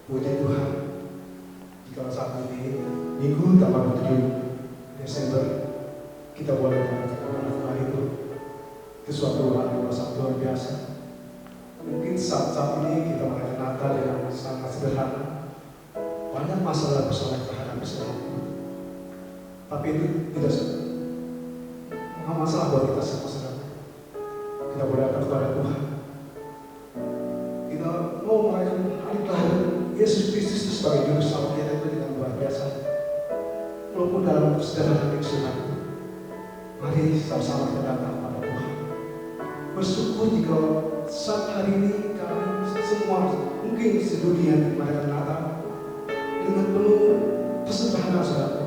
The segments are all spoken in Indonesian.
Puji Tuhan, jika saat ini Minggu tanggal 7 Desember kita boleh mengatakan hari itu suatu hari yang sangat luar biasa. Mungkin saat ini kita merayakan Natal dengan sangat sederhana, banyak masalah bersama kita hadapi selama. Tapi itu tidak masalah buat kita semua saudara. Kita boleh datang kepada Tuhan. Kita mau merayakan hari kelahiran Yesus Kristus itu sebagai juru selamat kita itu dengan luar biasa. Walaupun dalam sederhana kesulitan, mari sama-sama kita datang kepada Tuhan. Bersyukur jika saat hari ini kami semua mungkin sedunia merayakan Natal dengan penuh kesederhanaan saudara.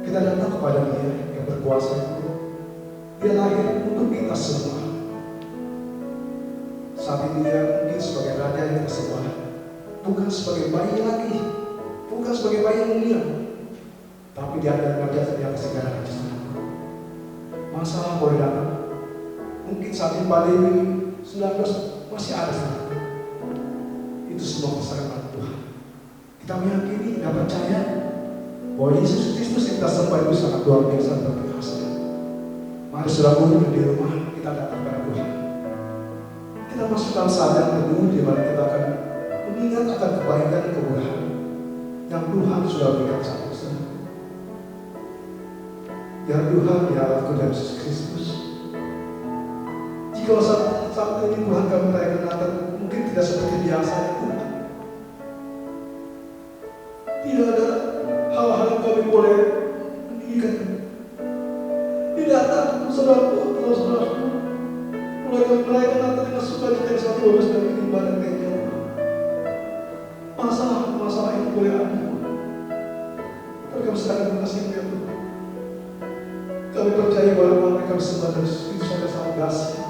Kita datang kepada Dia yang berkuasa itu. Dia lahir untuk kita semua. Saat ini Dia mungkin sebagai Raja yang kita sembah, bukan sebagai bayi lagi, bukan sebagai bayi yang mulia, tapi Dia adalah Raja yang segala sesuatu. Masalah boleh datang. Mungkin saat ini pandemi 19 masih ada saudara. Itu semua keselamatan Tuhan. Kita meyakini dan percaya bahwa Yesus Kristus yang kita sembah itu sangat luar biasa dan berkuasa. Mari saudara di rumah kita datang kepada Tuhan. Kita masuk dalam sadar penuh di mana kita akan mengingat akan kebaikan dan kemurahan yang Tuhan sudah berikan saat itu. Ya Tuhan, ya Allah dan Yesus Kristus. Jika saat ini Tuhan kami merayakan Natal mungkin tidak seperti biasanya Tuhan. Tidak ada hal-hal yang kami boleh meninggikan. Tidak ada saudara-saudaraku mulai kami merayakan Natal dengan sukacita yang sangat luas dan ibadah kayaknya. Masalah itu boleh ada. Tapi kami sedang mengasihi Tuhan. Kami percaya bahwa mereka sembah dan itu sangat dahsyat.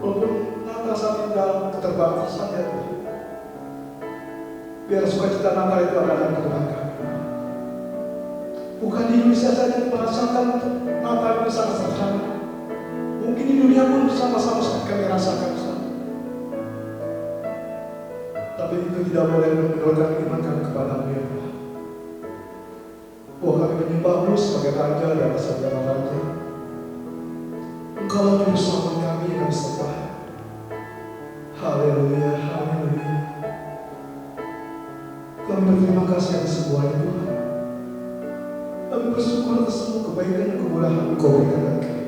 Walaupun Natal saat ini dalam keterbatasan ya Tuhan. Biar sukacita Natal itu ada dalam kehidupan kami. Bukan di Indonesia saja merasakan Natal itu sangat sederhana. Mungkin di dunia pun sama-sama seperti kami rasakan. Tapi itu tidak boleh menurunkan iman kami kepada-Mu ya Tuhan. Bahwa kami menyembah-Mu sebagai Raja dan Raja Raja. Engkau juru selamat kami yang kami sembah. Haleluya, haleluya. Kami berterima kasih atas semuanya Tuhan. Kami bersyukur atas semua kebaikan dan kemurahan Engkau berikan kepada kami.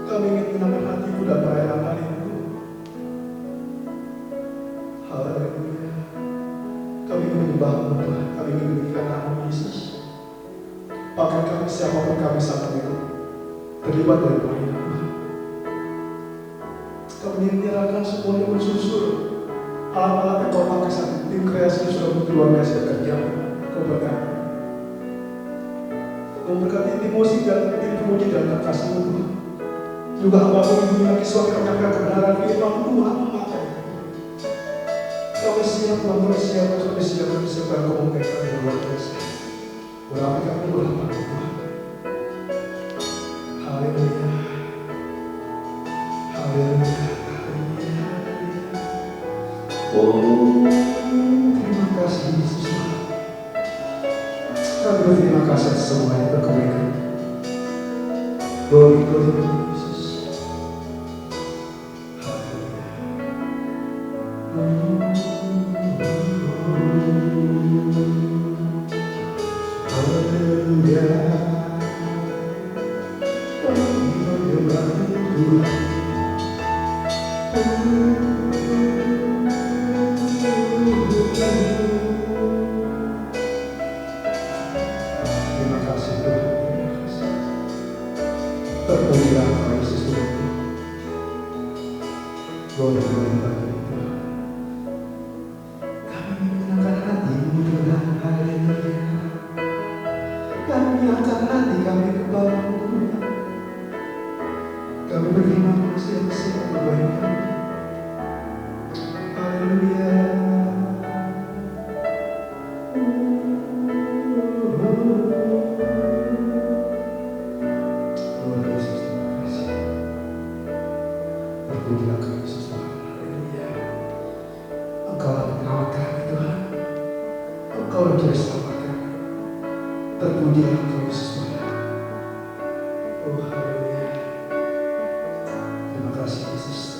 Kami ingin menyenangkan hati-Mu dan perayaan hari itu. Haleluya. Kami menyembah-Mu Tuhan. Kami ingin meninggikan nama Yesus. Pakai kami siapapun kami saat itu terlibat dari pelayanan Tuhan. Kami menyerahkan semuanya bersusur. Alat-alat yang Kau pakai saat tim kreasi sudah luar biasa bekerja. Kau berkati. Kau berkati tim musik dan tim pemuji dan kasih-Mu Tuhan. Juga hamba-Mu ibu lagi suami kami akan kebenaran firman Tuhan. Kami siap, kami siap, kami siap, kami siap. Kau mungkin kami luar biasa. Berarti kami berharapan Tuhan. Haleluya. Haleluya. Oh, terima kasih Yesus. Kami berterima kasih atas semua yang berkebaikan. Glory, glory, glory Yesus. Haleluya. Terima kasih Tuhan. Terpujilah Tuhan Yesus Tuhan. Glory, glory, glory. Kami menyenangkan hati-Mu Tuhan. Haleluya. Kami menyerahkan hati kami kepada-Mu Tuhan. Kami berterima kasih atas semua kebaikan. Haleluya. Tuhan Yesus, terima kasih. Terpujilah Yesus Tuhan. Haleluya. Engkau yang menyelamatkan kami Tuhan. Engkau yang telah selamatkan. Terpujilah Engkau Yesus Tuhan. Oh haleluya. Terima kasih Yesus.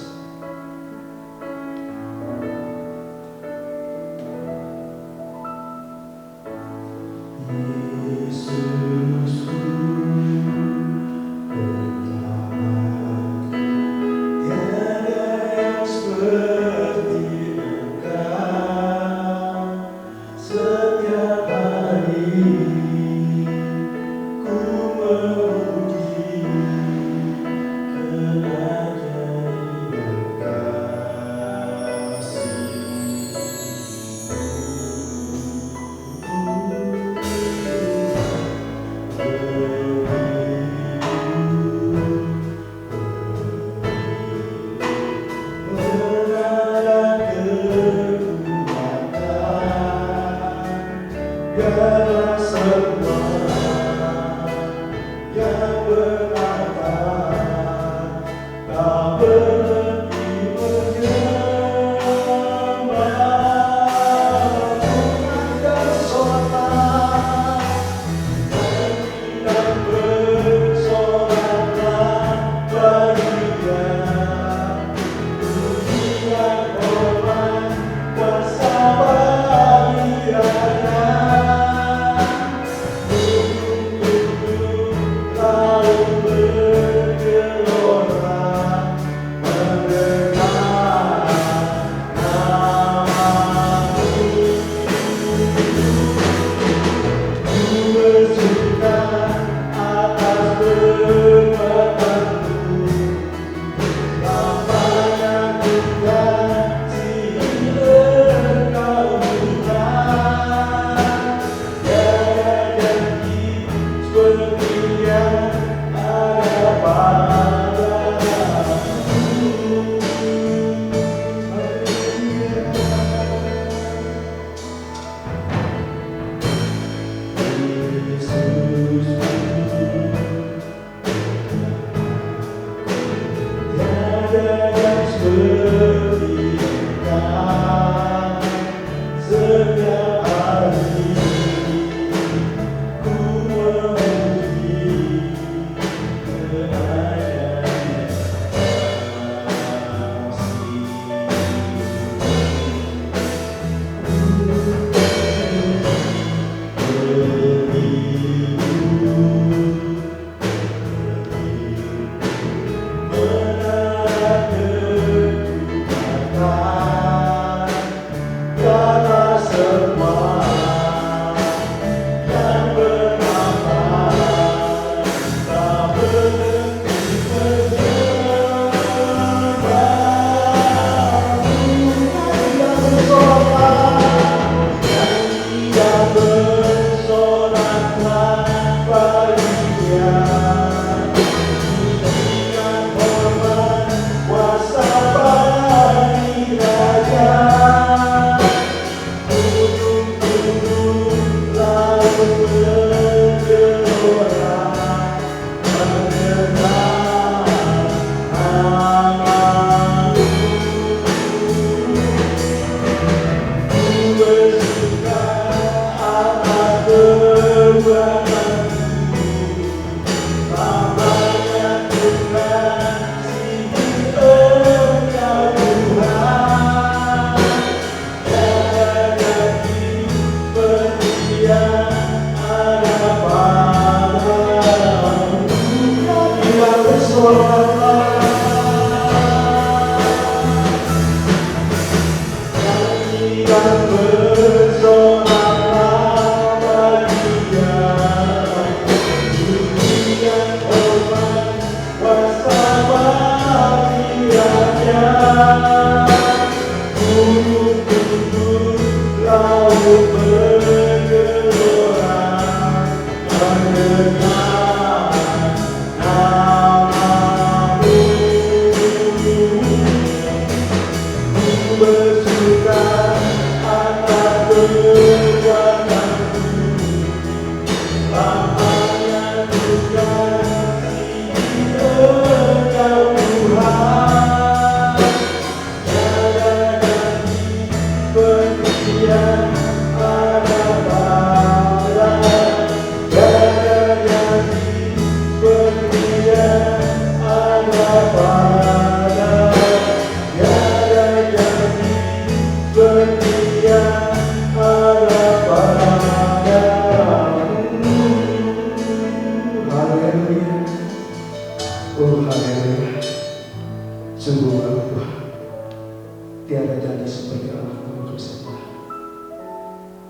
menjadi seperti anakmu untuk sembah.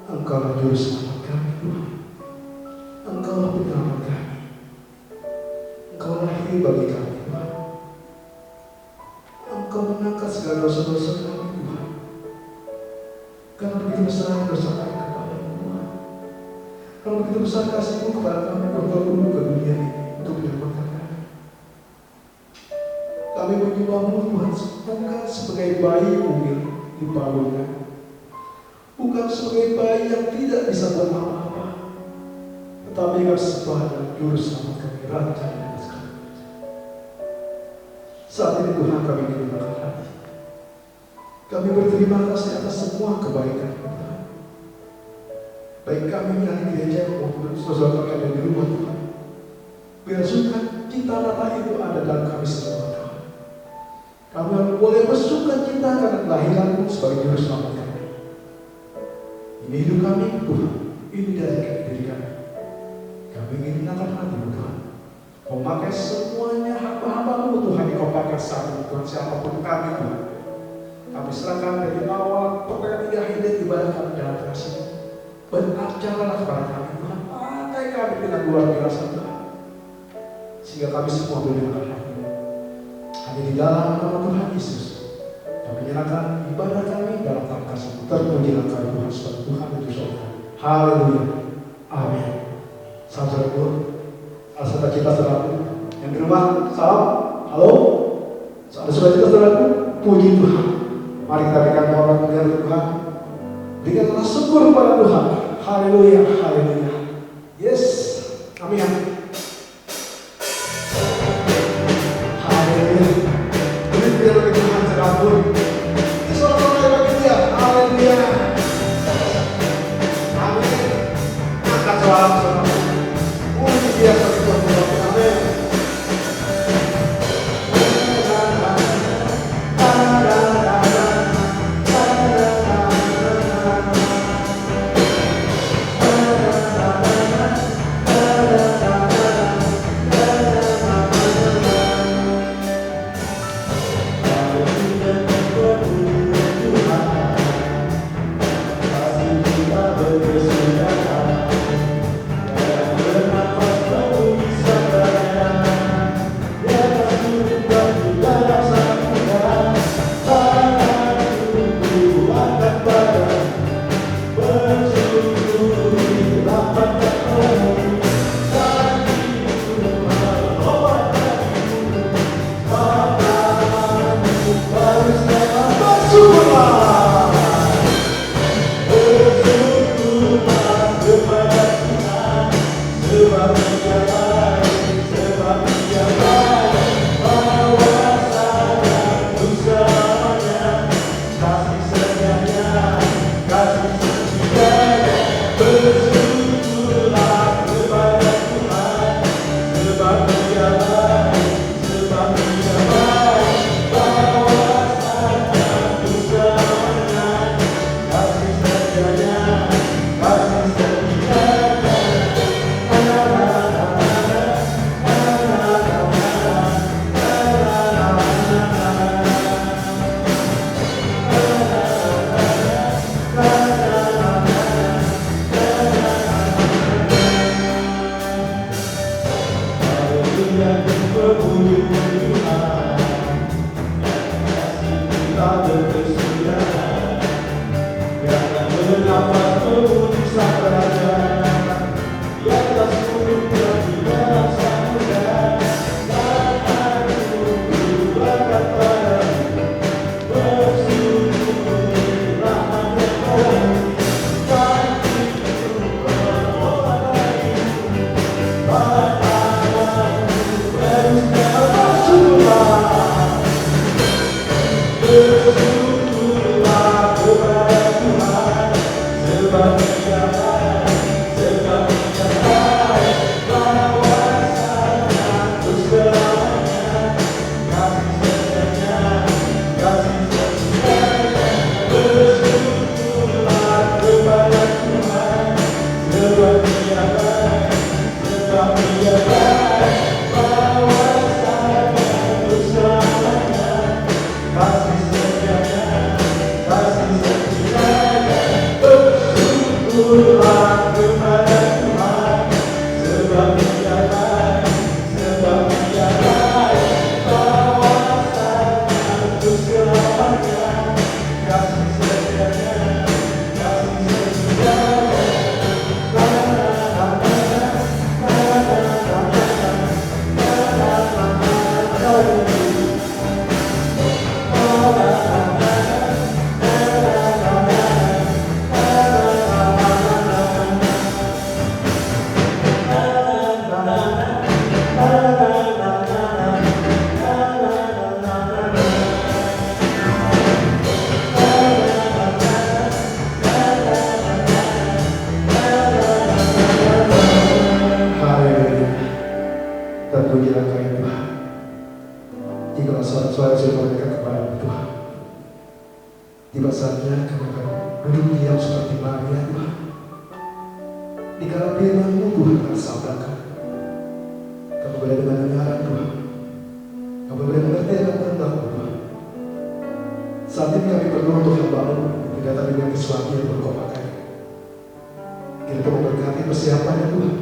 Engkaulah juru selamat kami Tuhan. Engkaulah penyelamat kami. Engkaulah hidup bagi kami Tuhan. Engkau mengangkat segala dosa-dosa kami Tuhan. Karena begitu besar dosa kami kepada-Mu Tuhan. Karena begitu besar kasih-Mu kepada kami, Engkau turun ke dunia ini untuk menyelamatkan kami. Kami menyembah-Mu Tuhan bukan sebagai bayi mungil dipalungkan, bukan sebagai bayi yang tidak bisa buat apa-apa, tetapi kami sembah dan juru selamat kami, Raja di atas kami. Saat ini Tuhan kami menyembah hati. Kami berterima kasih atas semua kebaikan Tuhan. Baik kami yang di gereja maupun saudara kami yang di rumah Tuhan. Biar sukacita rata itu ada dalam kami semua Tuhan. Kami boleh bersuka cita karena kelahiran-Mu sebagai juru selamat kami. Ini hidup kami Tuhan. Ini dari diri kami. Kami ingin menatap hati-Mu Tuhan. Kau pakai semuanya hamba-hamba-Mu Tuhan yang Kau pakai saat ini Tuhan, siapapun kami Tuhan. Kami serahkan dari awal pokoknya 3 hidup ibadah kami dalam kasih. Beracaralah kepada kami Tuhan. Pakai kami dengan luar biasa Tuhan. Sehingga kami semua boleh menghadap-Mu. Hanya di dalam nama Tuhan Yesus. Kami menyerahkan ibadah kami dalam kasih-Mu. Terpujilah kami Tuhan sebagai Tuhan dan Juru Selamat. Haleluya. Amin. Salam saudaraku. Saudara kita saudaraku. Yang di rumah, salam. Halo. Saudara kita saudaraku. Puji Tuhan. Mari kita berikan hormat kepada Tuhan. Berikanlah syukur kepada Tuhan. Haleluya, haleluya. Yes, amin. Haleluya. Beri puji bagi Tuhan sekalipun. Ini suara-suara bagi Dia. Haleluya. Amin. Angkat suara saudara. Puji Dia sebagai Tuhan. Amin. saatnya kami akan duduk diam seperti Maria, Tuhan. Dikala firman-Mu Tuhan tersampaikan, kami boleh dengan dengaran Tuhan. Kami boleh mengerti akan kehendak-Mu Tuhan. Saat ini kami berdoa untuk hamba-Mu, tidak tadi yang sesuatu yang Engkau pakai. Kita memberkati persiapannya Tuhan.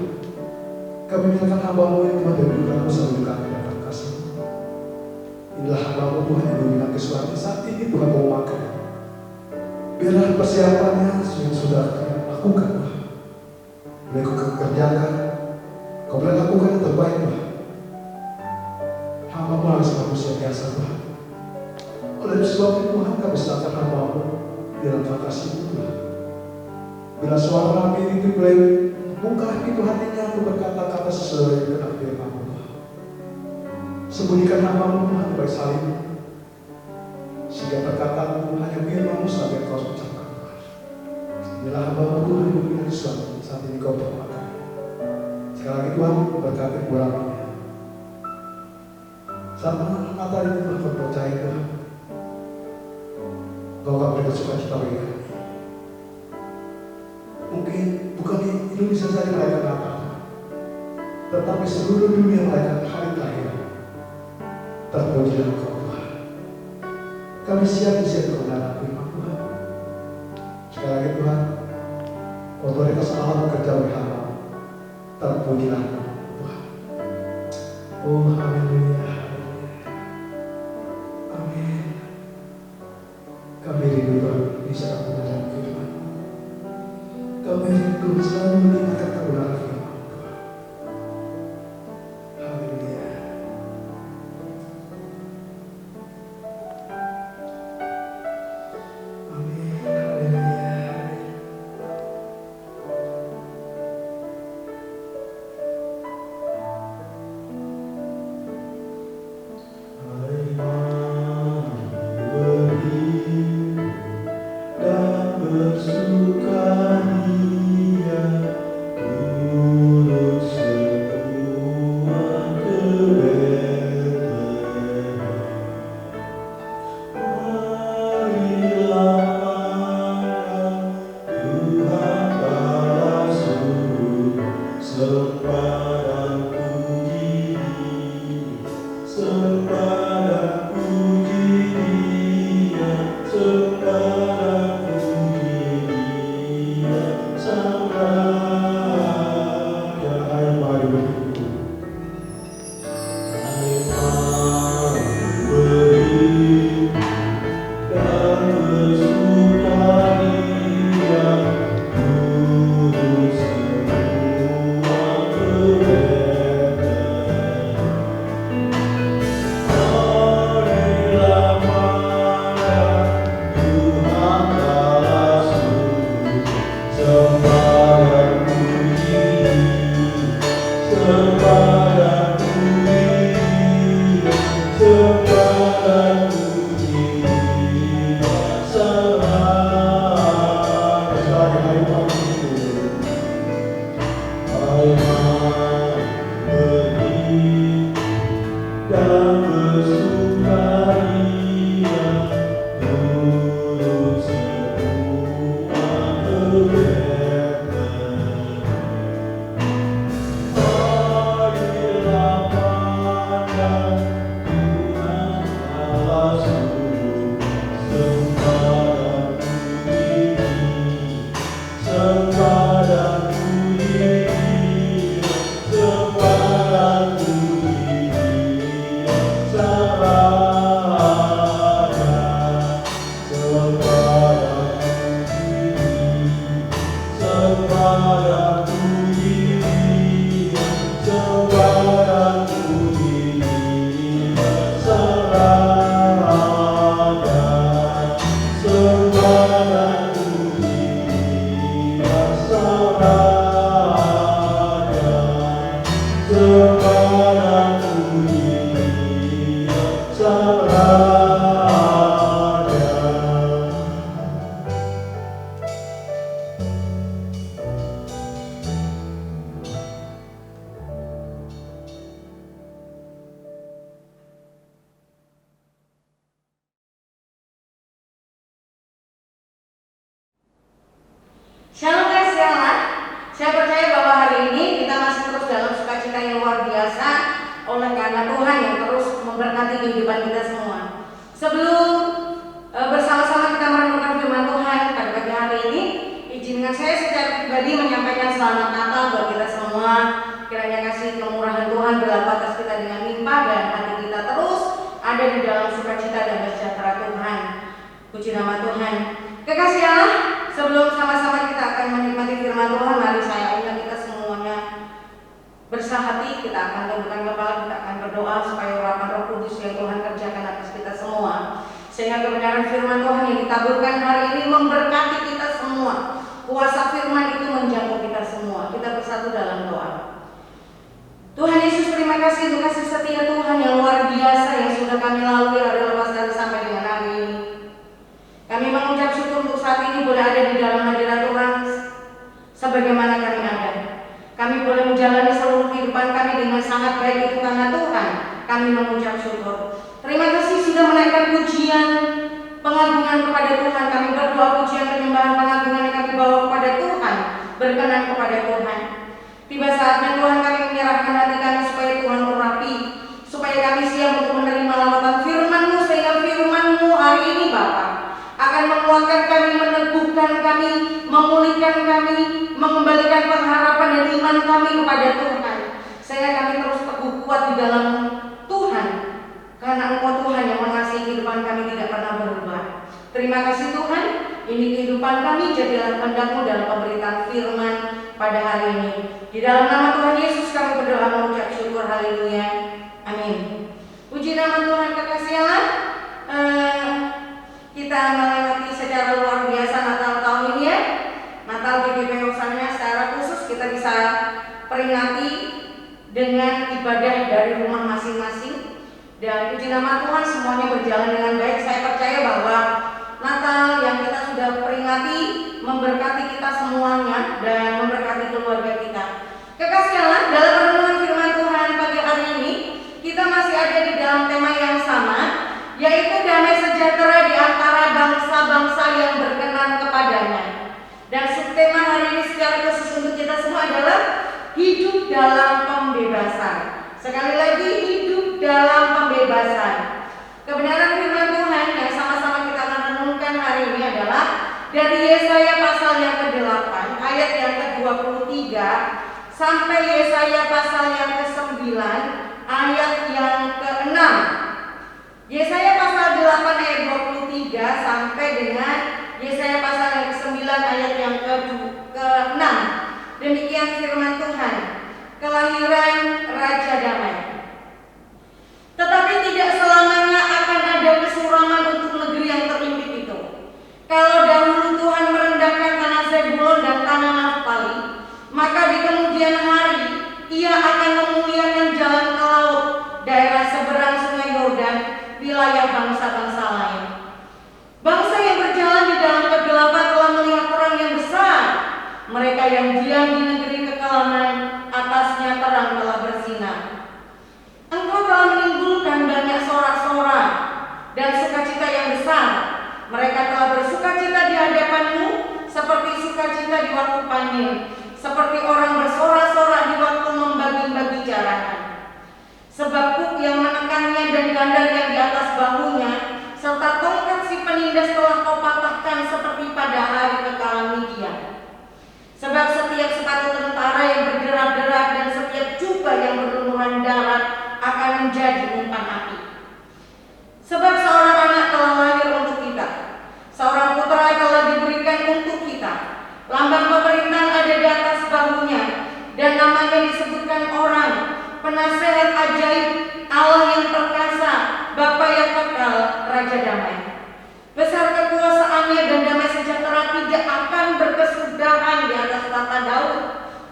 Kami mintakan hamba-Mu yang Tuhan dan berdoa sambil kami dapat kasih. Inilah hamba-Mu Tuhan yang memberikan kesuatu saat ini Tuhan mau makan. Biarlah persiapannya yang sudah kami lakukan Tuhan. Boleh Kau kerjakan, Kau boleh lakukan yang terbaik Tuhan. Hamba-Mu harus manusia biasa Tuhan. Oleh sebab itu Tuhan kami serahkan hamba-Mu dalam kasih-Mu Tuhan. Bila suara Nabi itu boleh buka pintu hatinya untuk berkata-kata sesuai dengan firman-Mu Tuhan. Sembunyikan hamba-Mu Tuhan baik saling, sehingga perkataan-Mu hanya firman-Mu sampai Kau ucapkan Tuhan. Inilah hamba-Mu Tuhan yang memberikan sesuatu saat ini Kau permakan. Sekali lagi Tuhan berkati bulan-bulan. Saat mata ini Tuhan Kau percaya Tuhan, Kau akan berikan sukacita bagi kami. Mungkin bukan di Indonesia saja merayakan Natal, tetapi seluruh dunia merayakan hari kelahiran. Terpujilah Engkau Tuhan. Kami siap di sini kebenaran firman Tuhan. Sekali lagi Tuhan, otoritas Allah bekerja bagi hamba. Terpujilah Tuhan. Oh haleluya. Amin. Kami rindu Tuhan bisa kebenaran firman. Kami rindu selalu mendengarkan kebenaran firman Tuhan. Haleluya. Amin. Haleluya. Saya percaya bahwa hari ini kita masih terus dalam sukacita yang luar biasa oleh karena Tuhan yang terus memberkati kehidupan kita semua. Sebelum bersama-sama kita merenungkan firman Tuhan pada pagi hari ini, izinkan saya secara pribadi menyampaikan selamat Natal buat kita semua. Kiranya kasih kemurahan Tuhan berlaku atas kita dengan limpah dan hati kita terus ada di dalam sukacita dan sejahtera Tuhan. Puji nama Tuhan. Kekasih Allah, sebelum sama-sama kita akan menikmati firman Tuhan, mari saya undang kita semuanya bersahati. Kita akan tundukkan kepala, kita akan berdoa supaya urapan Roh Kudus yang Tuhan kerjakan atas kita semua, sehingga kebenaran firman Tuhan yang ditaburkan hari ini memberkati kita semua. Kuasa firman itu menjangkau kita semua. Kita bersatu dalam doa. Tuhan Yesus, terima kasih untuk kasih setia Tuhan yang luar biasa yang sudah kami lalui hari lepas hari sampai dengan hari ini. Kami mengucap syukur untuk saat ini boleh ada di dalam hadirat Tuhan sebagaimana kami ada. Kami boleh menjalani seluruh kehidupan kami dengan sangat baik itu karena Tuhan. Kami mengucap syukur. Terima kasih sudah menaikkan pujian pengagungan kepada Tuhan. Kami berdoa pujian penyembahan pengagungan yang kami bawa kepada Tuhan berkenan kepada Tuhan. Tiba saatnya Tuhan kami menyerahkan hati kami supaya Tuhan urapi, supaya kami siap untuk menerima lawatan firman-Mu, sehingga firman-Mu hari ini Bapa akan menguatkan kami, meneguhkan kami, memulihkan kami, mengembalikan pengharapan dan iman kami kepada Tuhan, sehingga kami terus teguh kuat di dalam Tuhan, karena Engkau Tuhan yang mengasihi kehidupan kami tidak pernah berubah. Terima kasih Tuhan, ini kehidupan kami, jadilah kehendak-Mu dalam pemberitaan firman pada hari ini. Di dalam nama Tuhan Yesus kami berdoa mengucap syukur, haleluya, amin. Puji nama Tuhan. Kekasih Allah, kita melewati secara luar biasa Natal tahun ini ya. Natal GKP Hosana secara khusus kita bisa peringati dengan ibadah dari rumah masing-masing. Dan puji nama Tuhan semuanya berjalan dengan baik. Saya percaya bahwa Natal yang kita sudah peringati memberkati kita semuanya dan memberkati keluarga kita. Kekasih Allah, dalam renungan firman Tuhan pagi hari ini kita masih ada di dalam tema yang sama, yaitu damai sejahtera di antara bangsa-bangsa yang berkenan kepadanya. Dan subtema hari ini secara khusus untuk kita semua adalah hidup dalam pembebasan. Sekali lagi, hidup dalam pembebasan. Kebenaran firman Tuhan yang sama-sama kita merenungkan hari ini adalah dari Yesaya pasal yang ke-8 ayat yang ke-23 sampai Yesaya pasal yang ke-9 ayat yang ke-6. Yesaya pasal 8 ayat 23 sampai dengan Yesaya pasal yang ke-9 ayat yang ke-6. Demikian firman Tuhan. Kelahiran Raja Damai. Tetapi tidak selamanya akan ada kesuraman untuk negeri yang terimpit itu. Kalau dahulu Tuhan merendahkan tanah Zebulon dan tanah Naftali, maka di kemudian hari Ia akan memuliakan jalan ke laut, daerah seberang sungai Yordan, wilayah bangsa-bangsa lain. Bangsa yang berjalan di dalam kegelapan telah melihat terang yang besar. Mereka yang diam di negeri kekelaman, atasnya terang telah bersinar. Engkau telah menimbulkan banyak sorak-sorak dan sukacita yang besar. Mereka telah bersukacita di hadapan-Mu seperti sukacita di waktu panen, seperti orang bersorak-sorak di waktu membagi-bagi jarahan. Sebab kuk yang menekannya dan gandar yang di atas bahunya, serta tongkat si penindas telah Kau patahkan seperti pada hari kekalahan Midian. Sebab setiap sepatu tentara yang berderak-derak dan setiap jubah yang berlumuran darah akan menjadi umpan api. Sebab seorang anak telah lahir untuk kita, seorang putra telah diberikan untuk kita. Lambang pemerintahan ada di atas bahunya, dan namanya disebutkan orang, penasehat ajaib, Allah yang perkasa, Bapa yang kekal, Raja Damai. Besar kekuasaannya dan damai sejahtera tidak akan berkesudahan di atas tahta Daud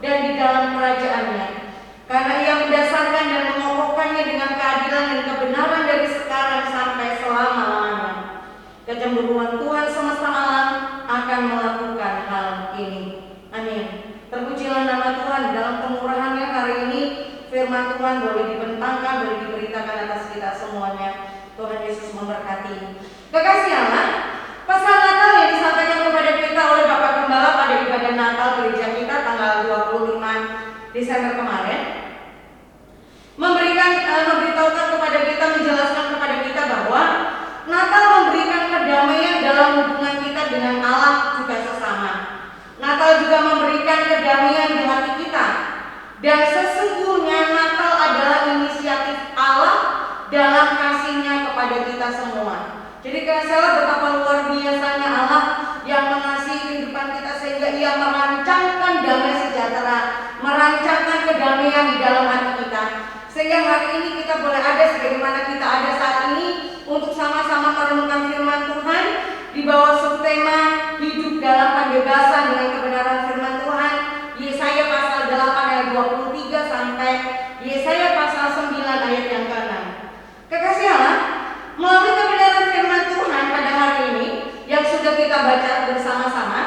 dan di dalam kerajaannya. Karena Ia mendasarkan dan mengokohkannya dengan keadilan dan kebenaran dari sekarang sampai selama-lamanya. Kecemburuan Tuhan semesta alam akan melakukan hal ini. Amin. Terpujilah nama Tuhan. Dalam kemurahannya hari ini firman Tuhan boleh dibentangkan, boleh diberitakan atas kita semuanya. Tuhan Yesus memberkati. Kekasih Allah, pesan Natal yang disampaikan kepada kita oleh Bapak Gembala pada ibadah Natal gereja kita tanggal 20 Natal juga memberikan kedamaian di hati kita. Dan sesungguhnya Natal adalah inisiatif Allah dalam kasih-Nya kepada kita semua. Jadi kasihalah betapa luar biasanya Allah yang mengasihi kehidupan kita sehingga Ia merancangkan damai sejahtera, merancangkan kedamaian di dalam hati kita. Sehingga hari ini kita boleh ada sebagaimana kita ada saat ini untuk sama-sama merenungkan firman Tuhan di bawah subtema hidup dalam pembebasan dengan kebenaran firman Tuhan. Yesaya pasal 8 ayat 23 sampai Yesaya pasal 9 ayat yang ke-6. Kekasih Allah, melalui kebenaran firman Tuhan pada hari ini yang sudah kita baca bersama-sama,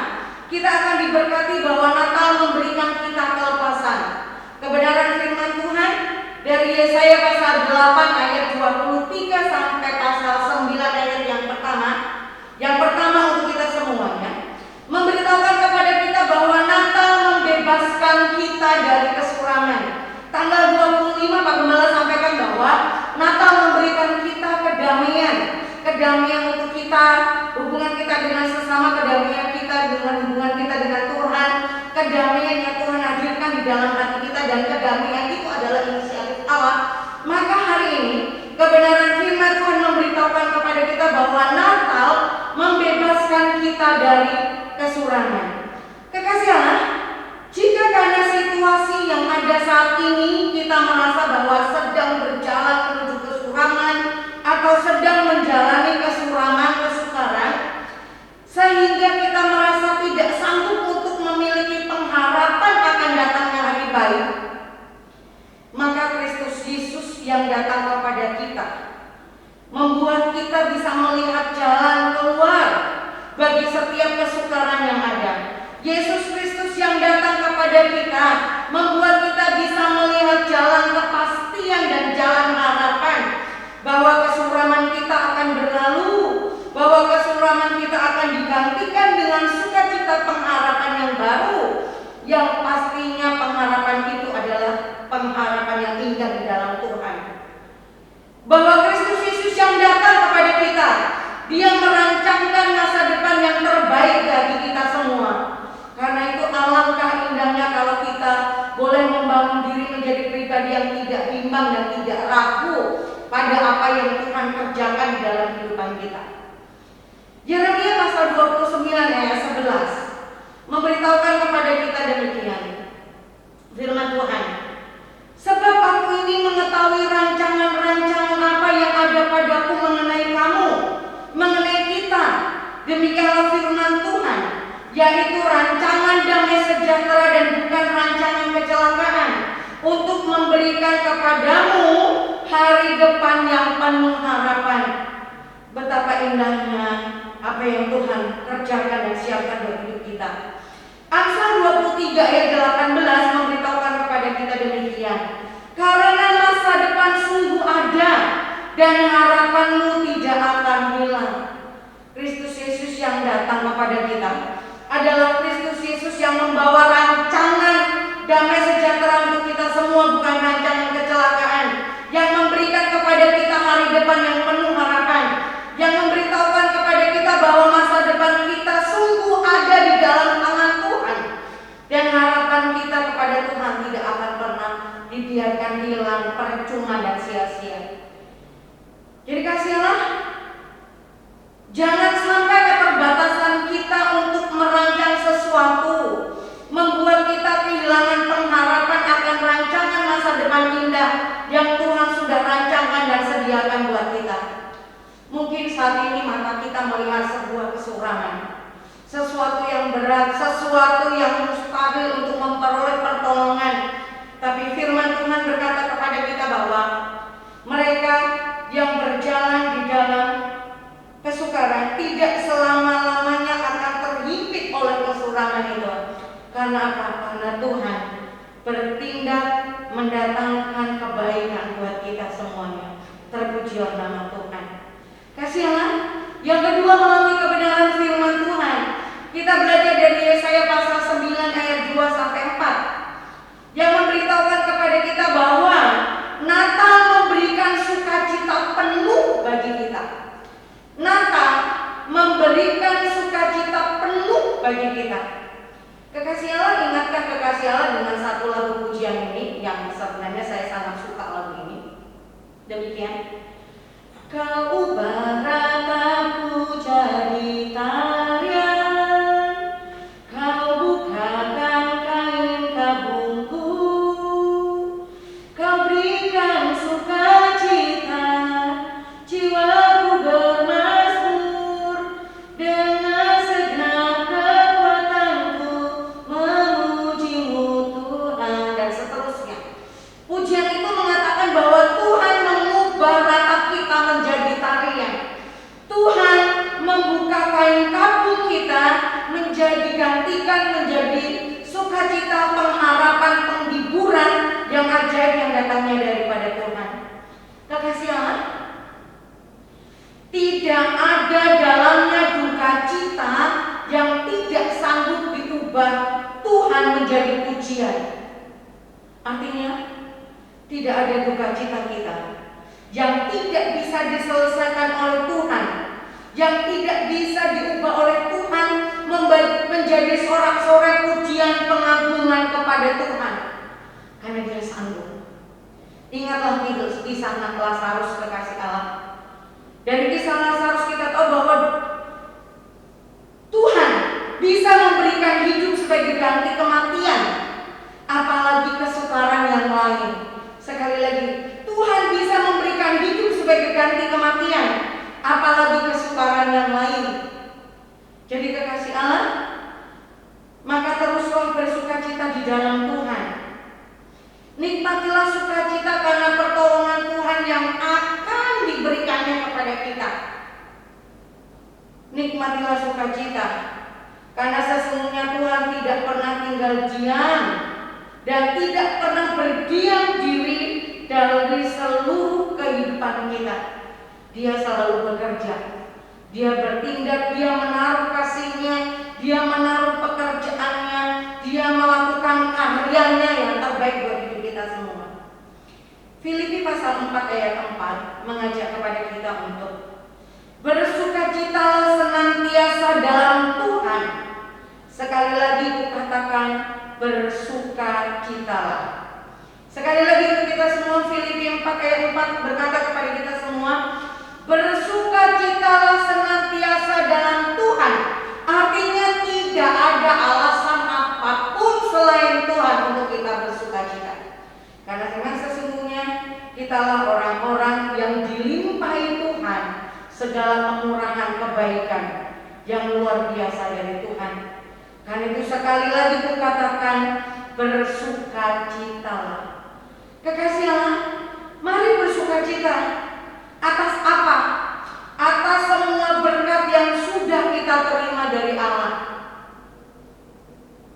kita akan diberkati bahwa Natal memberikan kita kelepasan. Kebenaran firman Tuhan dari Yesaya pasal 8 ayat 23 sampai pasal 9 ayat yang pertama. Yang pertama untuk kita semuanya memberitahukan kepada kita bahwa Natal membebaskan kita dari kesurangan. Tanggal 25 Pak Gembala sampaikan bahwa Natal memberikan kita kedamaian. Kedamaian untuk kita, hubungan kita dengan sesama, kedamaian kita dengan hubungan kita dengan Tuhan, kedamaian yang Tuhan hadirkan di dalam hati kita, dan kedamaian itu adalah inisiatif Allah. Maka hari ini kebenaran firman Tuhan memberitahukan kepada kita bahwa Natal membebaskan kita dari kesurangan. Kekasih Allah, jika karena situasi yang ada saat ini kita merasa bahwa sedang berjalan menuju kesurangan atau sedang menjalani kesukaran, sehingga kita merasa tidak sanggup untuk memiliki pengharapan akan datangnya hari baik, maka Kristus Yesus yang datang kepada kita membuat kita bisa melihat jalan keluar bagi setiap kesukaran yang ada. Yesus Kristus yang datang kepada kita membuat kita bisa melihat jalan kepastian dan jalan harapan, bahwa kesuraman kita akan berlalu, bahwa kesuraman kita akan digantikan dengan sukacita pengharapan yang baru, yang pastinya pengharapan itu adalah pengharapan yang indah di dalam Tuhan. Bahwa Kristus Yesus yang datang kepada kita, Dia merancangkan masa depan yang terbaik bagi kita semua. Karena itu alangkah indahnya kalau kita boleh membangun diri menjadi pribadi yang tidak bimbang dan tidak ragu pada apa yang Tuhan kerjakan di dalam kehidupan kita. Yeremia pasal 29 ayat 11 memberitahukan kepada kita demikian. Firman Tuhan, sebab aku ini mengetahui rancangan-rancangan apa yang ada padaku mengenai kamu, mengenai kita. Demikianlah firman Tuhan, yaitu rancangan damai sejahtera dan bukan rancangan kecelakaan, untuk memberikan kepadamu hari depan yang penuh harapan. Betapa indahnya apa yang Tuhan kerjakan dan siapkan buat hidup kita. Amsal 23 ayat 18 memberitahukan kepada kita demikian. Karena masa depan sungguh ada dan harapanmu tidak akan hilang. Kristus Yesus yang datang kepada kita adalah Kristus Yesus yang membawa rancangan damai sejahtera untuk kita semua, bukan rancangan kecelakaan, yang memberikan kepada kita hari depan yang penuh harapan, yang memberitahukan kepada kita bahwa masa depan kita sungguh ada di dalam tangan Tuhan, dan harapan kita kepada Tuhan tidak akan pernah dibiarkan hilang, percuma dan sia-sia. Jadi kasihlah, jangan sampai keterbatasan kita untuk merancang sesuatu membuat kita kehilangan pengharapan akan rancangan masa depan indah yang Tuhan sudah rancangkan dan sediakan buat kita. Mungkin saat ini mata kita melihat sebuah kesurangan, sesuatu yang berat, sesuatu yang mustahil untuk memperoleh pertolongan. Tapi firman Tuhan berkata kepada kita bahwa mereka yang berjalan di dalam kesukaran tidak selama-lamanya akan terhimpit oleh kesurangan itu. Karena apa? Karena Tuhan bertindak mendatangkan kebaikan buat kita semuanya. Terpujilah nama Tuhan. Kasihlah. Yang kedua, melalui kebenaran firman Tuhan, kita belajar dari Yesaya pasal 9 ayat 2 sampai 4 yang memberitahukan kepada kita bahwa Natal memberikan sukacita penuh bagi kita. Natal memberikan sukacita penuh bagi kita. Kekasih Allah, ingatkah kekasih Allah dengan satu lagu pujian ini yang sebenarnya saya sangat suka lagu ini. Demikian. Kau ubah rataku jadi tarian, kau bukakan kain kabungku, kau berikan sukacita, jiwaku bermazmur, dengan segenap kekuatanku memujimu Tuhan, dan seterusnya. Pujian itu mengatakan bahwa Tuhan mengubah ratap kita menjadi tarian. Tuhan membuka kain kabung kita menjadi gantikan menjadi sukacita, pengharapan, penghiburan yang ajaib yang datangnya daripada Tuhan. Kekasih Allah, tidak ada dalamnya duka cita yang tidak sanggup diubah Tuhan menjadi pujian. Artinya, tidak ada duka cita kita yang tidak bisa diselesaikan oleh Tuhan, yang tidak bisa diubah oleh Tuhan menjadi sorak-sorai pujian pengagungan kepada Tuhan, karena Dia sanggup. Ingatlah kisah Lazarus, kekasih Allah. Dari kisah Lazarus kita tahu bahwa Tuhan bisa memberikan hidup sebagai ganti kematian, apalagi kesukaran yang lain. Sekali lagi, Tuhan bisa memberikan hidup sebagai ganti kematian, apalagi kesukaran yang lain. Jadi kekasih Allah, maka teruslah bersukacita di dalam Tuhan. Nikmatilah sukacita karena pertolongan Tuhan yang akan diberikannya kepada kita. Nikmatilah sukacita karena sesungguhnya Tuhan tidak pernah tinggal diam dan tidak pernah berdiam diri dari seluruh kehidupan kita. Dia selalu bekerja, Dia bertindak, Dia menaruh kasih-Nya, Dia menaruh pekerjaannya, Dia melakukan karyanya yang terbaik buat hidup kita semua. Filipi pasal 4 ayat 4 mengajak kepada kita untuk bersukacitalah senantiasa dalam Tuhan. Sekali lagi kukatakan, bersukacitalah. Sekali lagi untuk kita semua, Filipi 4 ayat 4 berkata kepada kita semua, bersukacitalah senantiasa dalam Tuhan. Artinya tidak ada alasan apapun selain Tuhan untuk kita bersukacita. Karena dengan sesungguhnya kitalah orang-orang yang dilimpahi Tuhan segala kemurahan kebaikan yang luar biasa dari Tuhan. Karena itu sekali lagi kukatakan, bersukacitalah. Kekasih Allah, mari bersukacita. Atas apa? Atas semua berkat yang sudah kita terima dari Allah.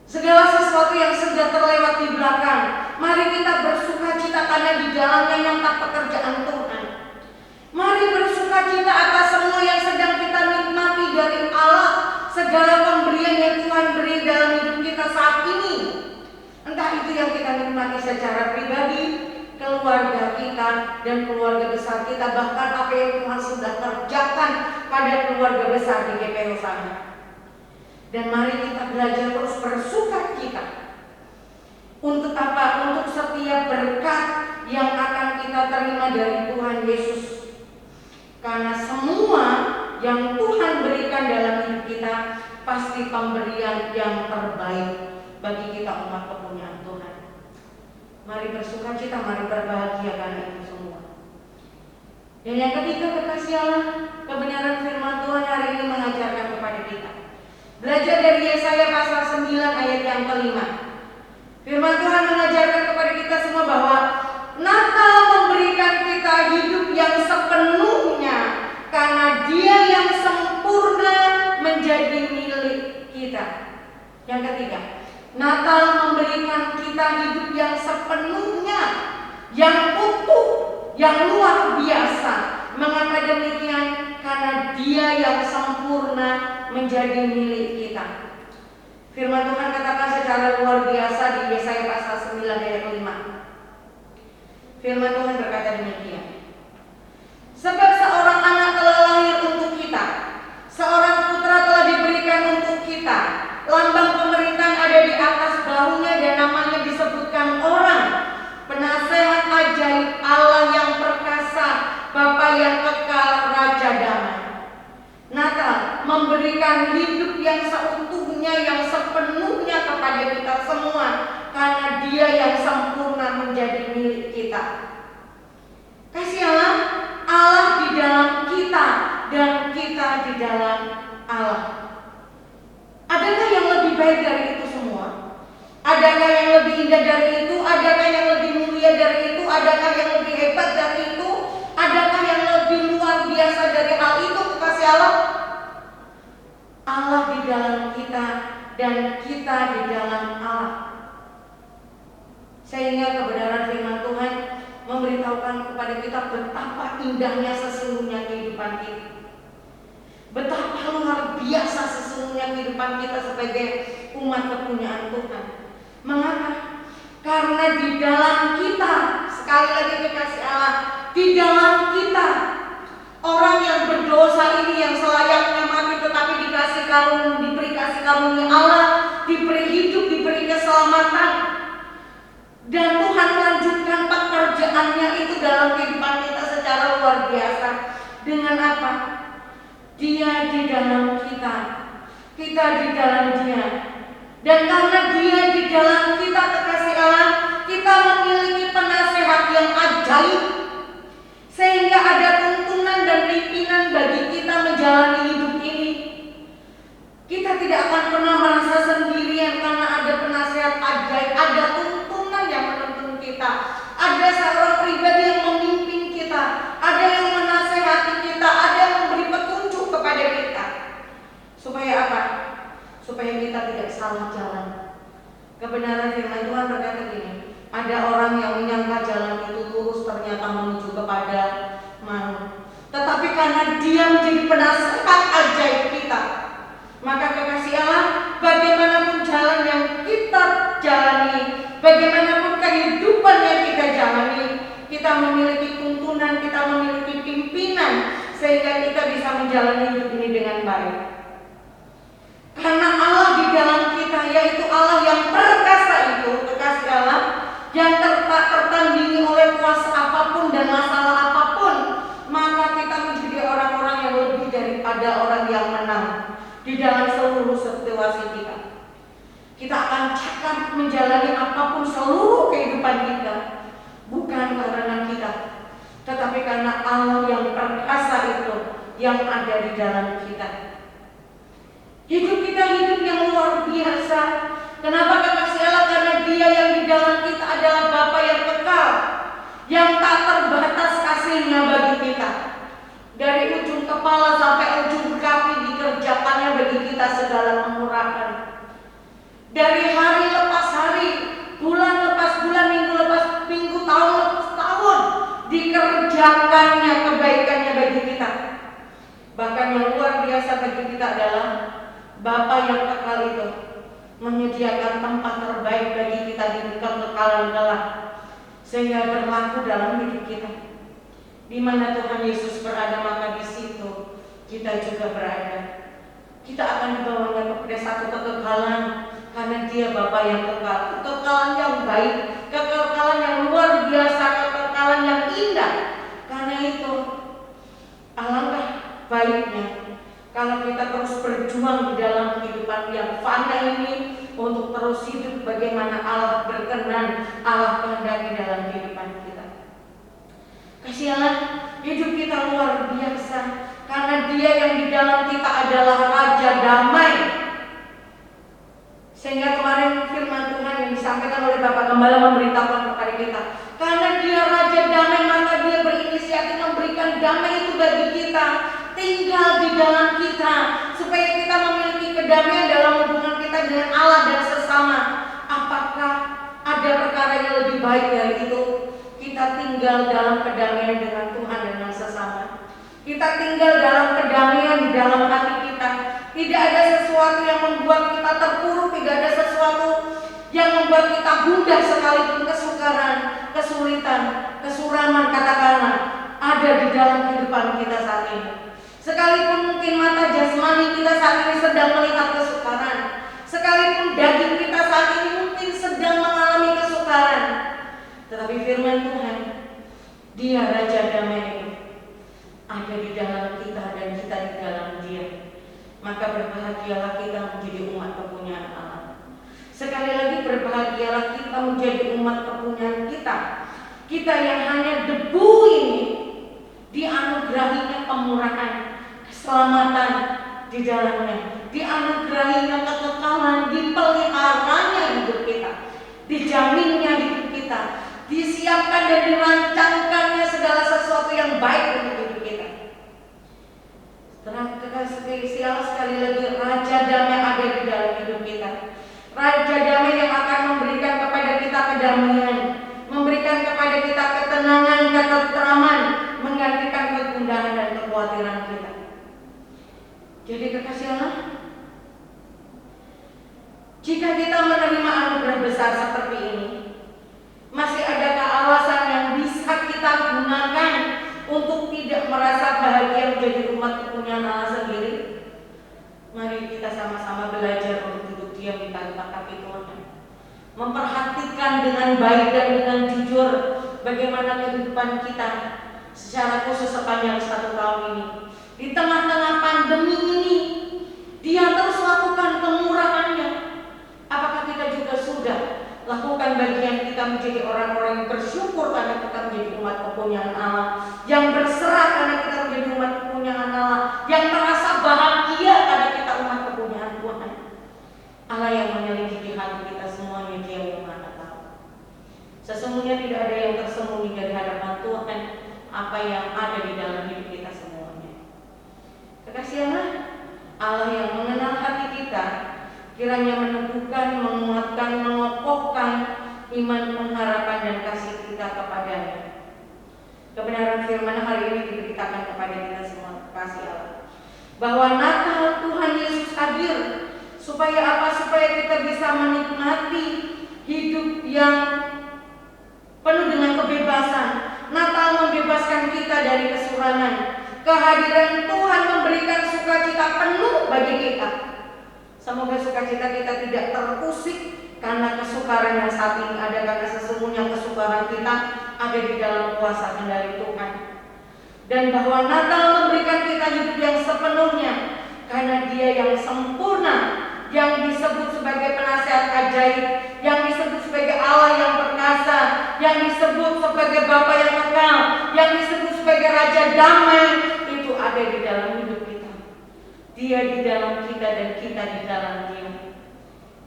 Segala sesuatu yang sudah terlewat di belakang, mari kita bersukacita karena di dalamnya nyata pekerjaan Tuhan. Mari bersukacita atas semua yang sedang kita nikmati dari Allah, segala pemberian yang Tuhan beri dalam hidup kita saat ini. Entah itu yang kita nikmati secara pribadi, keluarga kita dan keluarga besar kita, bahkan apa yang Tuhan sudah kerjakan pada keluarga besar di GPO sana. Dan mari kita belajar terus bersukacita. Untuk apa? Untuk setiap berkat yang akan kita terima dari Tuhan Yesus. Karena semua yang Tuhan berikan dalam hidup kita pasti pemberian yang terbaik bagi kita umat kepunyaan Tuhan. Mari bersukacita, mari berbahagia karena itu semua. Dan yang ketiga, kekasih Allah, kebenaran firman Tuhan hari ini mengajarkan kepada kita. Belajar dari Yesaya pasal 9 ayat yang kelima. Firman Tuhan mengajarkan kepada kita semua bahwa Natal memberikan kita hidup yang sepenuhnya karena Dia yang sempurna menjadi milik kita. Yang ketiga, Natal memberikan kita hidup yang sepenuhnya, yang utuh, yang luar biasa. Mengapa demikian? Karena Dia yang sempurna menjadi milik kita. Firman Tuhan katakan secara luar biasa di Yesaya pasal 9 ayat 5. Firman Tuhan berkata demikian. Sebab seorang anak telah lahir untuk kita, seorang putra telah diberikan untuk kita, lambang pemerintahan ada di memberikan hidup yang seutuhnya, yang sepenuhnya kepada kita semua, karena Dia yang sempurna menjadi milik kita. Kasih Allah, Allah di dalam kita dan kita di dalam Allah. Adakah yang lebih baik dari itu semua? Adakah yang lebih indah dari itu? Adakah yang lebih mulia dari itu? Adakah yang lebih hebat dari itu? Adakah yang lebih luar biasa dari hal itu? Kasih Allah, Allah di dalam kita dan kita di dalam Allah. Sehingga kebenaran firman Tuhan memberitahukan kepada kita betapa indahnya sesungguhnya kehidupan kita. Betapa luar biasa sesungguhnya kehidupan kita sebagai umat kepunyaan Tuhan. Mengapa? Karena di dalam kita, sekali lagi kekasih Allah, di dalam kita, orang yang berdosa ini yang selayaknya mati tetapi diberi kasih karunia Allah, diberi hidup, diberi keselamatan. Dan Tuhan melanjutkan pekerjaannya itu dalam kehidupan kita secara luar biasa. Dengan apa? Dia di dalam kita, kita di dalam Dia. Dan karena Dia di dalam kita, kekasih Allah, kita memiliki penasehat yang ajaib, sehingga ada tuntunan dan pimpinan bagi kita menjalani hidup ini. Kita tidak akan pernah merasa sendirian karena ada penasehat ajaib, ada tuntunan yang menuntun kita, ada seorang pribadi yang memimpin kita, ada yang menasehati kita, ada yang memberi petunjuk kepada kita. Supaya apa? Supaya kita tidak salah jalan. Kebenaran firman Tuhan berkata gini, ada orang yang menyangka jalan itu lurus, ternyata menuju kepada maut. Tetapi karena Dia menjadi penasehat ajaib kita, maka kekasih Allah, bagaimanapun jalan yang kita jalani, bagaimanapun kehidupan yang kita jalani, kita memiliki tuntunan, kita memiliki pimpinan, sehingga kita bisa menjalani hidup ini dengan baik. Karena Allah di dalam kita, yaitu Allah yang perkasa itu, kekasih Allah, yang tertandingi oleh kuasa apapun dan masalah apapun, maka kita menjadi orang-orang yang lebih daripada orang yang menang di dalam seluruh situasi kita. Kita akan cakap menjalani apapun seluruh kehidupan kita, bukan karena kita, tetapi karena Allah yang perkasa itu yang ada di dalam kita. Hidup kita hidup yang luar biasa. Kenapa kekasih Allah? Karena Dia yang di dalam kita adalah Bapa yang kekal, yang tak terbatas kasih-Nya bagi kita. Dari ujung kepala sampai ujung kaki dikerjakannya bagi kita segala pengurapan. Dari hari lepas hari, bulan lepas bulan, minggu lepas minggu, tahun lepas tahun, dikerjakannya kebaikannya bagi kita. Bahkan yang luar biasa bagi kita adalah Bapa yang kekal itu menyediakan tempat terbaik bagi kita di kekekalan kelak, sehingga berlaku dalam hidup kita. Di mana Tuhan Yesus berada, maka di situ kita juga berada. Kita akan dibawanya kepada satu kekekalan, karena Dia Bapa yang kekal, kekekalan yang baik, kekekalan yang luar biasa, kekekalan yang indah. Karena itu alangkah baiknya kalau kita terus berjuang di dalam kehidupan yang fana ini untuk terus hidup bagaimana Allah berkenan, Allah kehendaki dalam kehidupan kita. Kasih Allah, hidup kita luar biasa karena Dia yang di dalam kita adalah Raja Damai. Sehingga kemarin firman Tuhan yang disampaikan oleh Bapak Gembala memberitahukan kepada kita, karena Dia Raja Damai, maka Dia berinisiatif memberikan damai itu bagi kita, tinggal di dalam kita, supaya kita memiliki kedamaian dalam hubungan kita dengan Allah dan sesama. Apakah ada perkara yang lebih baik dari itu? Kita tinggal dalam kedamaian dengan Tuhan dan dengan sesama. Kita tinggal dalam kedamaian di dalam hati kita. Tidak ada sesuatu yang membuat kita terpuruk, tidak ada sesuatu yang membuat kita gundah, sekalipun kesukaran, kesulitan, kesuraman katakanlah ada di dalam kehidupan kita saat ini. Sekalipun mungkin mata jasmani kita saat ini sedang melihat kesukaran, sekalipun daging kita saat ini mungkin sedang mengalami kesukaran, tetapi firman Tuhan, Dia Raja Damai, ada di dalam kita dan kita di dalam Dia. maka berbahagialah kita menjadi umat kepunyaan Allah. Sekali lagi, berbahagialah kita menjadi umat kepunyaan kita. Kita yang hanya debu ini dianugerahinya kemurahan, keselamatan di dalamnya, dianugerahinya kekekalan, dipeliharanya hidup kita, dijaminnya hidup kita, disiapkan dan dirancangkannya segala sesuatu yang baik untuk hidup kita. Sekali lagi, Raja Damai ada di dalam hidup kita. Raja Damai yang akan memberikan kepada kita kedamaian, memberikan kepada kita ketenangan, ketenteraman, menggantikan kegundahan dan kekhawatiran kita. Jadi kekasih Allah, jika kita menerima anugerah besar seperti ini, masih adakah alasan yang bisa kita gunakan untuk tidak merasa bahagia menjadi umat kepunyaan Allah sendiri? Mari kita sama-sama belajar untuk duduk diam di tangan kaki Tuhan, memperhatikan dengan baik dan dengan jujur bagaimana kehidupan kita secara khusus sepanjang 1 tahun ini. Di tengah-tengah pandemi ini, Dia terus lakukan kemurahannya. Apakah kita juga sudah lakukan bagian kita menjadi orang-orang yang bersyukur karena kita menjadi umat kepunyaan Allah, yang berserah karena kita menjadi umat kepunyaan Allah, yang merasa bahagia karena kita umat kepunyaan Tuhan. Allah yang menyelidiki hati kita semuanya, Dia yang Maha Tahu. Sesungguhnya tidak ada yang tersembunyi dari hadapan Tuhan apa yang ada di dalam hidup kita semuanya. Kekasih Allah yang mengenal hati kita, kiranya meneguhkan, menguatkan, mengokohkan iman, pengharapan dan kasih kita kepadanya. Kebenaran firman hari ini diberitakan kepada kita semua, kasih Allah, bahwa Natal Tuhan Yesus hadir. Supaya apa? Supaya kita bisa menikmati hidup yang penuh dengan kebebasan. Natal membebaskan kita dari kesurangan. Kehadiran Tuhan memberikan sukacita penuh bagi kita. Semoga sukacita kita tidak terusik karena kesukaran yang saat ini ada, karena sesungguhnya kesukaran kita ada di dalam kuasa kendali Tuhan. Dan bahwa Natal memberikan kita hidup yang sepenuhnya karena Dia yang sempurna, yang disebut sebagai penasihat ajaib, yang disebut sebagai Allah yang perkasa, yang disebut sebagai Bapa yang kekal, yang disebut sebagai Raja Damai, itu ada di dalam hidup kita. Dia di dalam kita dan kita di dalam Dia.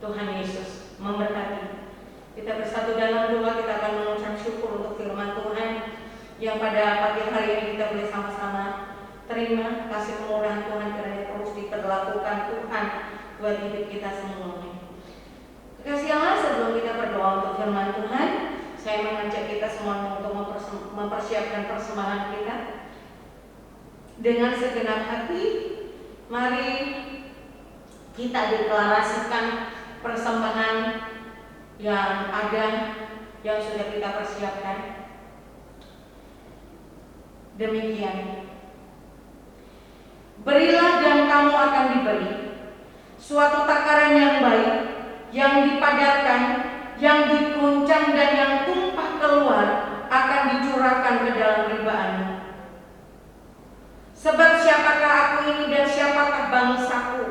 Tuhan Yesus memberkati. Kita bersatu dalam doa, kita akan mengucap syukur untuk firman Tuhan yang pada pagi hari ini kita boleh sama-sama terima. Kasih kemurahan Tuhan kiranya terus diperlakukan Tuhan buat hidup kita semuanya. Kasih Allah, sebelum kita berdoa untuk firman Tuhan, saya mengajak kita semua untuk mempersiapkan persembahan kita dengan segenap hati. Mari kita deklarasikan persembahan yang ada, yang sudah kita persiapkan. Demikian, berilah dan kamu akan diberi. Suatu takaran yang baik, yang dipadatkan, yang diguncang dan yang tumpah keluar akan dicurahkan ke dalam ribaanmu. Sebab siapakah aku ini dan siapakah bangsaku,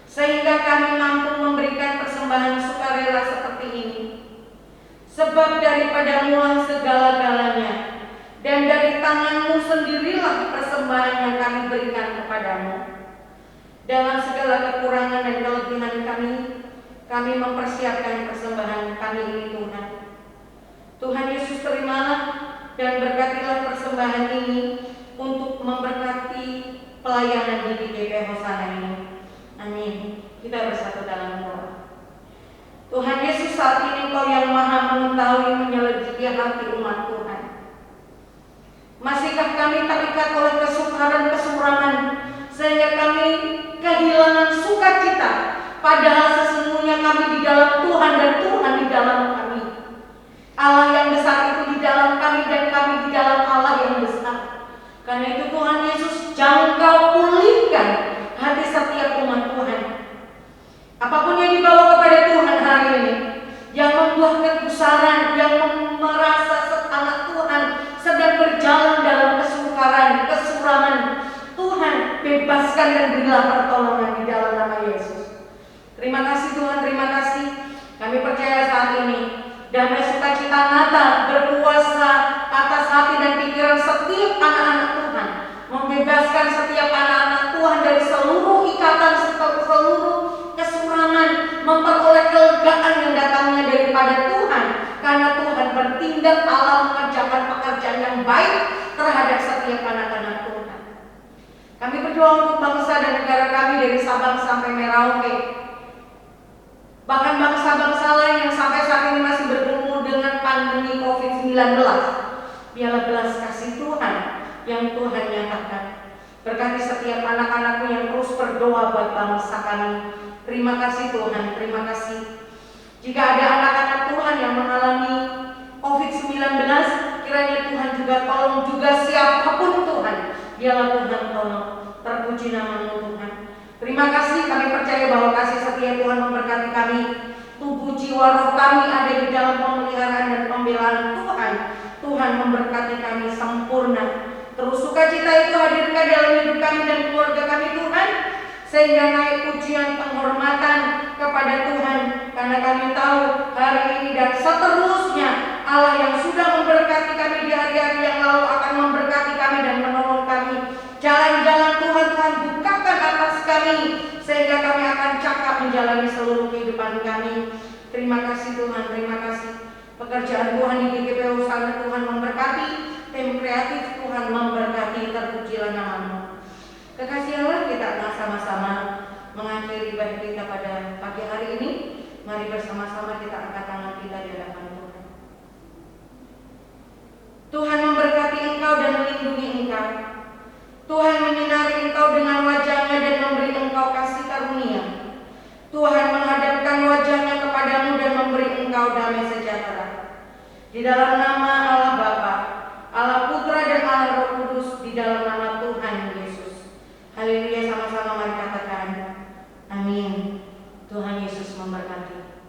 sehingga kami mampu memberikan persembahan sukarela seperti ini. Sebab daripadamu lah segala-galanya, dan dari tanganmu sendirilah persembahan yang kami berikan kepadamu. Dalam segala kekurangan dan kelebihan kami mempersiapkan persembahan kami ini Tuhan. Tuhan Yesus, terimalah dan berkatilah persembahan ini untuk memberkati pelayanan di GKP Hosana ini. Amin. Kita bersatu dalam doa. Tuhan Yesus, saat ini Engkau yang maha mengetahui menyelidiki hati umat Tuhan. Masihkah kami terikat oleh kesukaran kesurangan sehingga kami kehilangan sukacita, padahal sesungguhnya kami di dalam Tuhan dan Tuhan di dalam kami. Allah yang besar itu di dalam kami dan kami di dalam Allah yang besar. Karena itu Tuhan Yesus, jangkau pulihkan hati setiap umat Tuhan. Apapun yang dibawa kepada Tuhan hari ini, yang membuat kegusaran, yang merasa anak Tuhan sedang berjalan dalam kesukaran, kesurangan, Tuhan bebaskan dan berilah pertolongan Terima kasih Tuhan, terima kasih. Kami percaya saat ini damai sukacita Natal berkuasa atas hati dan pikiran setiap anak-anak Tuhan, membebaskan setiap anak-anak Tuhan dari seluruh ikatan, seluruh kesurangan, memperoleh kelegaan yang datangnya daripada Tuhan, karena Tuhan bertindak Allah mengerjakan pekerjaan yang baik terhadap setiap anak-anak Tuhan. Kami berdoa untuk bangsa dan negara kami dari Sabang sampai Merauke, bahkan bangsa-bangsa lain yang sampai saat ini masih bergumul dengan pandemi COVID-19. Biarlah belas kasih Tuhan yang Tuhan nyatakan. Berkati setiap anak-anakku yang terus berdoa buat bangsa kami. Terima kasih Tuhan, terima kasih. Jika ada anak-anak Tuhan yang mengalami COVID-19, kiranya Tuhan juga tolong, juga siapapun Tuhan, biarlah Tuhan tolong. Terpuji nama-Mu Tuhan. Terima kasih, kami percaya bahwa kasih setia Tuhan memberkati kami. Tubuh jiwa roh kami ada di dalam pemeliharaan dan pembelaan Tuhan. Tuhan memberkati kami sempurna. Terus sukacita itu hadirkan dalam hidup kami dan keluarga kami Tuhan, sehingga naik pujian penghormatan kepada Tuhan, karena kami tahu hari ini dan seterusnya Allah yang sudah memberkati kami di hari-hari yang lalu akan memberkati kami dan menolong kami. Jalan-jalan Tuhan bukakan atas kami, sehingga kami akan cakap menjalani seluruh kehidupan kami. Terima kasih Tuhan, terima kasih. Pekerjaan Tuhan di GKP Husana Tuhan memberkati, tim kreatif Tuhan memberkati, terpujilah nama-Mu. Kekasih Allah, kita akan sama-sama mengakhiri ibadah kita pada pagi hari ini. Mari bersama-sama kita angkat tangan kita di hadapan Tuhan. Tuhan memberkati engkau dan melindungi engkau. Tuhan menyinari engkau dengan wajah-Nya dan memberi engkau kasih karunia. Tuhan menghadapkan wajah-Nya kepadamu dan memberi engkau damai sejahtera. Di dalam nama Allah Bapa, Allah Putra dan Allah Roh Kudus, di dalam nama Tuhan Yesus. Haleluya, sama-sama mari katakan amin. Tuhan Yesus memberkati.